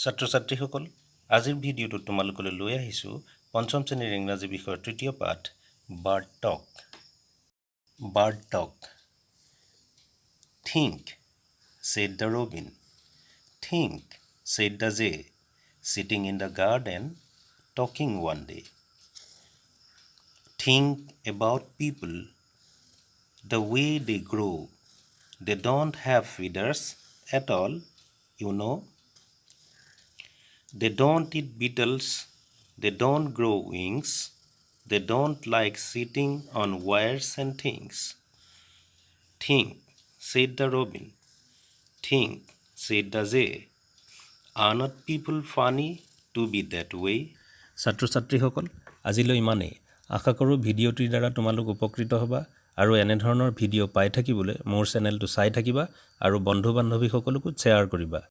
ছাত্ৰ-ছাত্ৰীসকল আজিৰ ভিডিঅ'টো তোমালোকলৈ লৈ আহিছোঁ পঞ্চম শ্ৰেণীৰ ইংৰাজী বিষয়ৰ তৃতীয় পাঠ bird talk Think, said the robin. Think, said the jay, sitting in the garden, talking one day. Think about people, the way they grow. They don't have feathers at all, you know. They don't eat beetles, they don't grow wings, they don't like sitting on wires and things. Think, said the robin. Think, said the jay. Are not people funny to be that way? ছাত্ৰ-ছাত্ৰীসকল আজিলৈ ইমানেই আশা কৰোঁ ভিডিঅ'টিৰ দ্বাৰা তোমালোক উপকৃত হ'বা আৰু এনেধৰণৰ ভিডিঅ' পাই থাকিবলৈ মোৰ চেনেলটো চাই থাকিবা আৰু বন্ধু বান্ধৱীসকলকো শ্বেয়াৰ কৰিবা